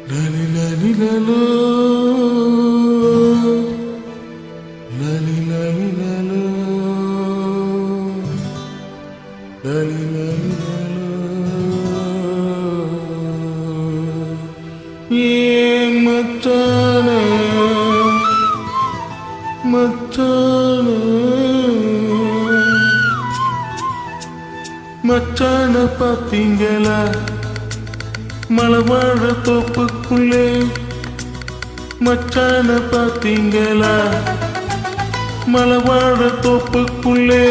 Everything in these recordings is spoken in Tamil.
Lali lali lalo, lali lali lalo, lali lali lalo. Ye matana, matana, matana patingala. மலவாழ தோப்புக்குள்ளே மச்சான பாத்தீங்களா? மலவாழ தோப்புக்குள்ளே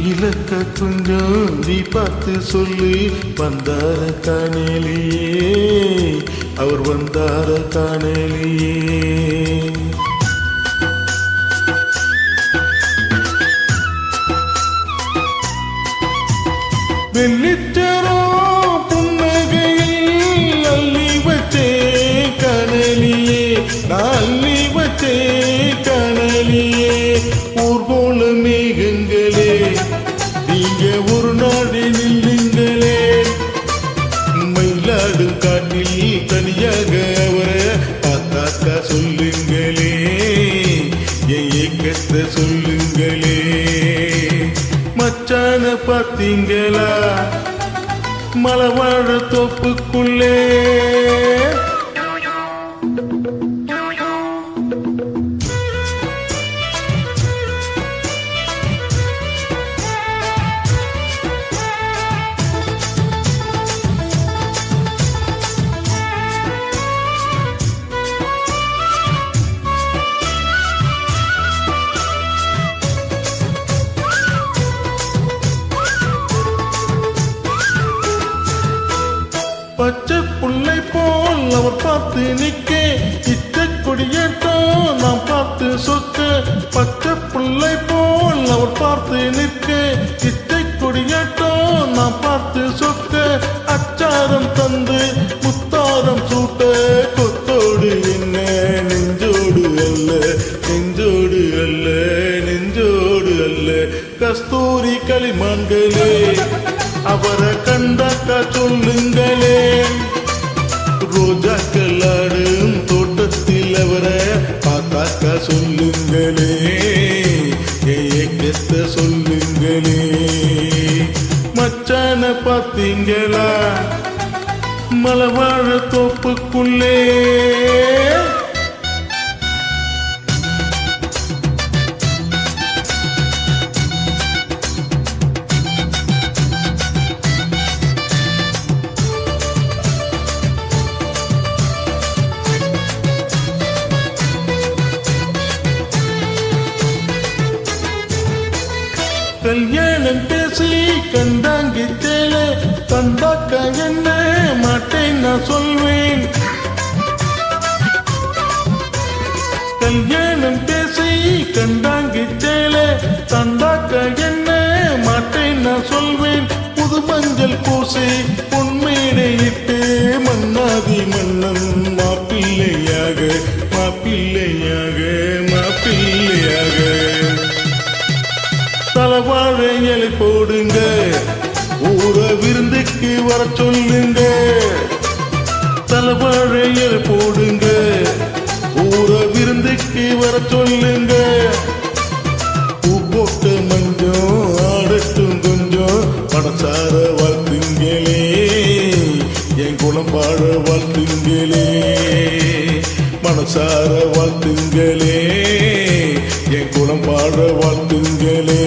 இலக்க கொஞ்சம் நீ பார்த்து சொல்லி வந்தார காணலியே, அவர் வந்தார காணலியே. வெள்ளிச்சரோ அள்ளி வச்சே கணலியே. ஊர்கோள மேகங்களே, நீங்க ஒரு நாடு நில்லுங்களே. மயிலாடும் காட்டில் தனியாக அவரை பார்த்தாக்கா சொல்லுங்களே, என் ஏக்கத்தை சொல்லுங்களே. மச்சான பார்த்தீங்களா? மலவாழ தோப்புக்குள்ளே பச்சை புள்ளை போல் அவர் பார்த்து நிற்க, இச்சை கொடியேற்றோ நாம் பார்த்து சொக்க. பச்சை புள்ளை போல் அவர் பார்த்து நிற்க, இச்சை கொடியேற்றோ நாம் பார்த்து சொக்க. அச்சாரம் தந்து முத்தாரம் சூட்ட, கொத்தோடு என்ன நெஞ்சோடு அல்ல, நெஞ்சோடு அல்ல, நெஞ்சோடு அல்ல. கஸ்தூரி களிமான்களே, அவரை கண்டாக்கா சொல்லுங்களே. ரோஜாக்கள் ஆடும் தோட்டத்தில் அவரை பார்த்தாக்கா சொல்லுங்களே, ஏக்கத்தை சொல்லுங்களே. மச்சான பார்த்தீங்களா? மலவாழ தோப்புக்குள்ளே கல்யாணம் பேசி கண்டாங்கி தேலே, தந்தாக்க என்ன மாட்டேன் நான் சொல்வேன். கல்யாணம் பேசி கண்டாங்கி தேலே, தந்தாக்க என்ன மாட்டேன் நான் சொல்வேன். புது மஞ்சள் பூசி பொன்மேடையிட்டு மன்னாதி மன்னன் மாப்பிள்ளையாக, மாப்பிள்ளையாக, மாப்பிள்ளையாக. தலவாழ இலை போடுங்க, ஊர விருந்துக்கு வர சொல்லுங்க. தலவாழ இலை போடுங்க, ஊர விருந்துக்கு வர சொல்லுங்க. பூ போட்டு மஞ்சம் ஆடட்டும் கொஞ்சம், மனசார வாழ்த்துங்களே, என் குலம் வாழ வாழ்த்துங்களே. மனசார வாழ்த்துங்களே, என் குலம் வாழ வாழ்த்துங்களே.